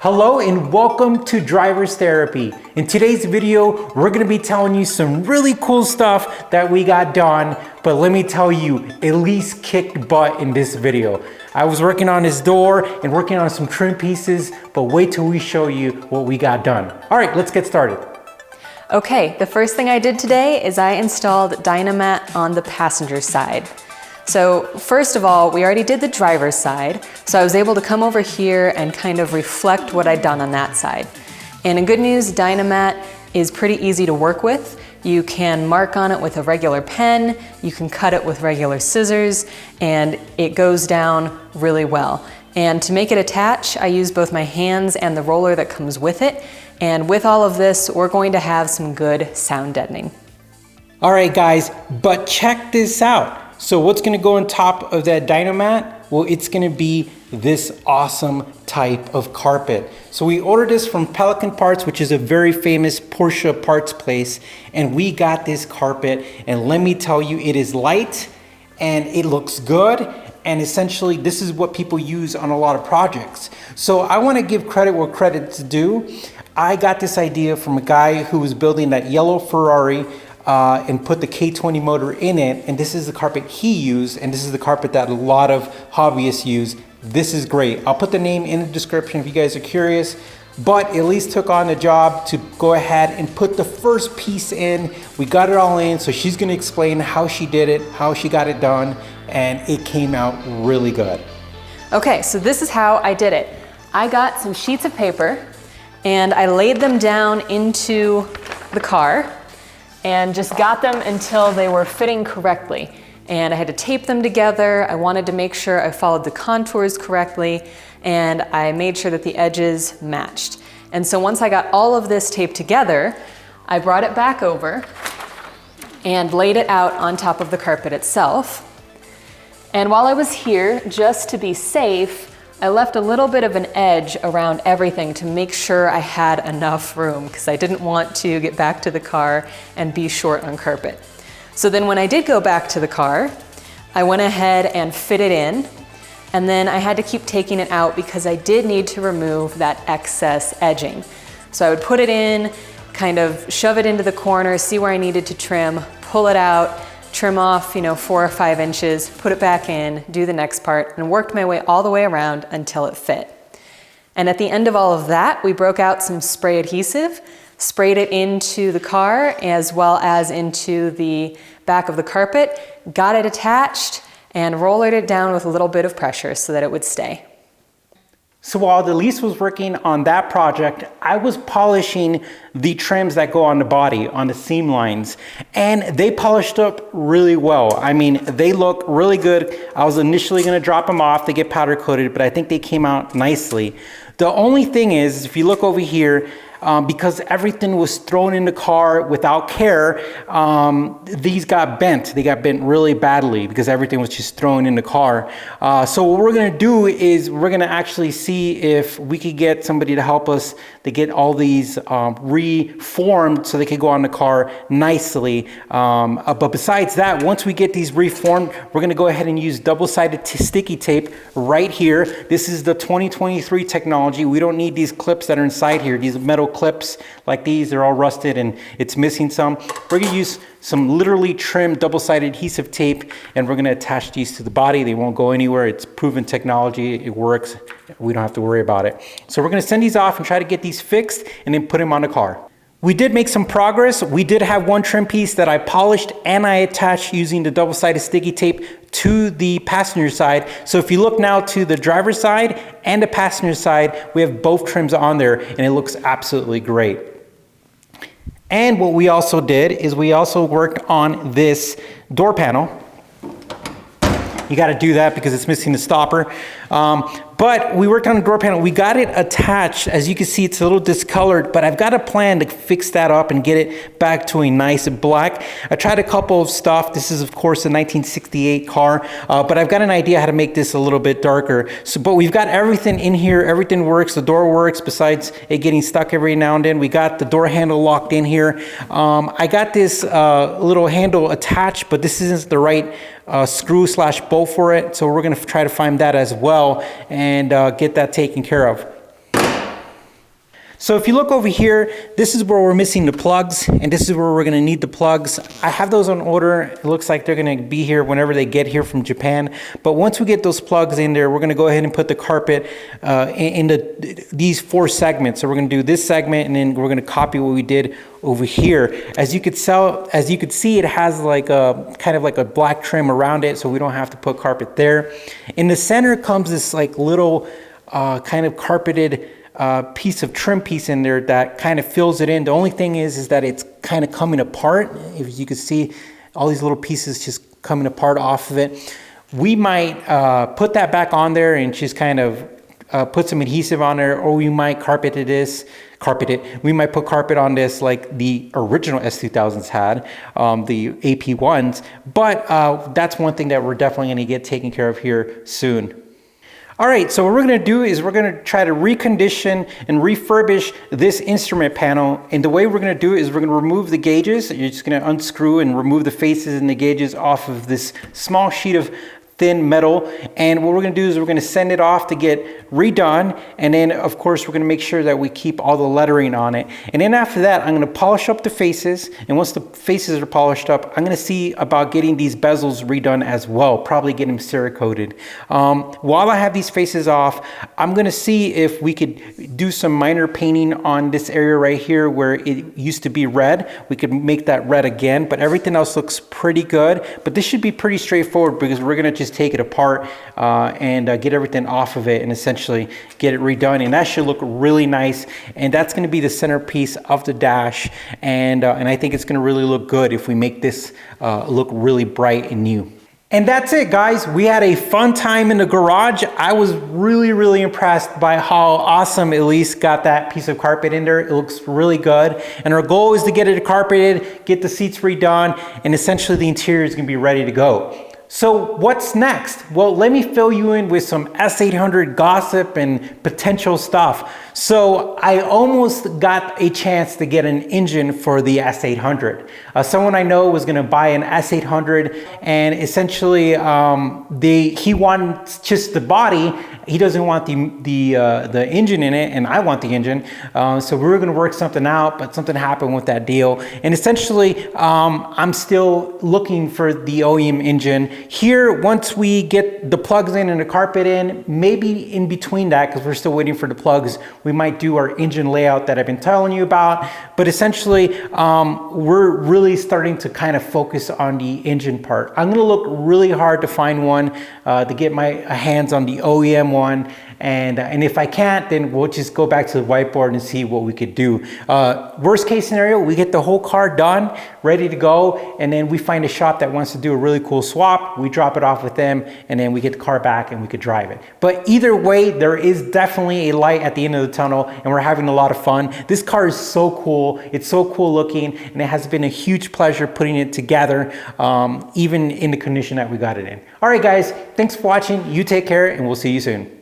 Hello and welcome to Driver's Therapy. In today's video, we're gonna be telling you some really cool stuff that we got done, but let me tell you, Elise kicked butt in this video. I was working on his door and working on some trim pieces, but wait till we show you what we got done. All right, let's get started. Okay, the first thing I did today is I installed Dynamat on the passenger side. So first of all, we already did the driver's side, so I was able to come over here and kind of reflect what I'd done on that side. And in good news, Dynamat is pretty easy to work with. You can mark on it with a regular pen, you can cut it with regular scissors, and it goes down really well. And to make it attach, I use both my hands and the roller that comes with it. And with all of this, we're going to have some good sound deadening. All right guys, but check this out. So what's gonna go on top of that Dynamat? Well, it's gonna be this awesome type of carpet. So we ordered this from Pelican Parts, which is a very famous Porsche parts place, and we got this carpet, and let me tell you, it is light and it looks good, and essentially this is what people use on a lot of projects. So I wanna give credit where credit's due. I got this idea from a guy who was building that yellow Ferrari and put the K20 motor in it, and this is the carpet he used, and this is the carpet that a lot of hobbyists use. This is great. I'll put the name in the description if you guys are curious, but Elise took on the job to go ahead and put the first piece in. We got it all in, so she's gonna explain how she did it, how she got it done, and it came out really good. Okay, so this is how I did it. I got some sheets of paper and I laid them down into the car and just got them until they were fitting correctly. And I had to tape them together. I wanted to make sure I followed the contours correctly, and I made sure that the edges matched. And so once I got all of this taped together, I brought it back over and laid it out on top of the carpet itself. And while I was here, just to be safe, I left a little bit of an edge around everything to make sure I had enough room, because I didn't want to get back to the car and be short on carpet. So then when I did go back to the car, I went ahead and fit it in, and then I had to keep taking it out because I did need to remove that excess edging. So I would put it in, kind of shove it into the corner, see where I needed to trim, pull it out, trim off, 4 or 5 inches, put it back in, do the next part, and worked my way all the way around until it fit. And at the end of all of that, we broke out some spray adhesive, sprayed it into the car as well as into the back of the carpet, got it attached, and rollered it down with a little bit of pressure so that it would stay. So while Elise was working on that project, I was polishing the trims that go on the body, on the seam lines, and they polished up really well. I mean, they look really good. I was initially gonna drop them off to get powder coated, but I think they came out nicely. The only thing is, if you look over here, because everything was thrown in the car without care, these got bent. They got bent really badly because everything was just thrown in the car. So what we're gonna do is we're gonna actually see if we could get somebody to help us to get all these reformed so they could go on the car nicely. But besides that, once we get these reformed, we're gonna go ahead and use double-sided sticky tape right here. This is the 2023 technology. We don't need these clips that are inside here, these metal clips like these. They're all rusted and it's missing some. We're gonna use some literally trimmed double-sided adhesive tape, and we're gonna attach these to the body. They won't go anywhere. It's proven technology. It works. We don't have to worry about it. So we're gonna send these off and try to get these fixed and then put them on the car. We did make some progress. We did have one trim piece that I polished and I attached using the double-sided sticky tape to the passenger side. So if you look now to the driver's side and the passenger side, we have both trims on there and it looks absolutely great. And what we also did is we also worked on this door panel. You got to do that because it's missing the stopper. But we worked on the door panel. We got it attached. As you can see, it's a little discolored, but I've got a plan to fix that up and get it back to a nice black. I tried a couple of stuff. This is, of course, a 1968 car, but I've got an idea how to make this a little bit darker. But we've got everything in here. Everything works. The door works besides it getting stuck every now and then. We got the door handle locked in here. I got this little handle attached, but this isn't the right screw/bolt for it. So we're going to try to find that as well and get that taken care of. So if you look over here, this is where we're missing the plugs, and this is where we're gonna need the plugs. I have those on order. It looks like they're gonna be here whenever they get here from Japan. But once we get those plugs in there, we're gonna go ahead and put the carpet into these 4 segments. So we're gonna do this segment, and then we're gonna copy what we did over here. As you could see, it has like a kind of like a black trim around it, so we don't have to put carpet there. In the center comes this like little kind of carpeted piece of trim piece in there that kind of fills it in. The only thing is that it's kind of coming apart. If you can see all these little pieces just coming apart off of it. We might put that back on there and just kind of put some adhesive on there, or we might carpet it. We might put carpet on this like the original S2000s had, the AP1s, but that's one thing that we're definitely gonna get taken care of here soon. All right, so what we're gonna do is we're gonna try to recondition and refurbish this instrument panel. And the way we're gonna do it is we're gonna remove the gauges. You're just gonna unscrew and remove the faces and the gauges off of this small sheet of thin metal. And what we're gonna do is we're gonna send it off to get redone. And then of course, we're gonna make sure that we keep all the lettering on it. And then after that, I'm gonna polish up the faces. And once the faces are polished up, I'm gonna see about getting these bezels redone as well, probably get them Cerakoted. While I have these faces off, I'm gonna see if we could do some minor painting on this area right here where it used to be red. We could make that red again, but everything else looks pretty good. But this should be pretty straightforward because we're gonna just take it apart and get everything off of it and essentially get it redone, and that should look really nice. And that's going to be the centerpiece of the dash, and I think it's going to really look good if we make this look really bright and new. And that's it, guys. We had a fun time in the garage. I was really impressed by how awesome Elise got that piece of carpet in there. It looks really good. And our goal is to get it carpeted, get the seats redone, and essentially the interior is going to be ready to go. So what's next? Well, let me fill you in with some S800 gossip and potential stuff. So I almost got a chance to get an engine for the S800. Someone I know was gonna buy an S800, and essentially he wants just the body. He doesn't want the engine in it, and I want the engine. So we were gonna work something out, but something happened with that deal. And essentially, I'm still looking for the OEM engine. Here, once we get the plugs in and the carpet in, maybe in between that, because we're still waiting for the plugs, we might do our engine layout that I've been telling you about. But essentially, we're really starting to kind of focus on the engine part. I'm gonna look really hard to find one, to get my hands on the OEM one. And if I can't, then we'll just go back to the whiteboard and see what we could do. Worst case scenario, we get the whole car done, ready to go, and then we find a shop that wants to do a really cool swap. We drop it off with them, and then we get the car back and we could drive it. But either way, there is definitely a light at the end of the tunnel, and we're having a lot of fun. This car is so cool. It's so cool looking, and it has been a huge pleasure putting it together, even in the condition that we got it in. All right, guys, thanks for watching. You take care, and we'll see you soon.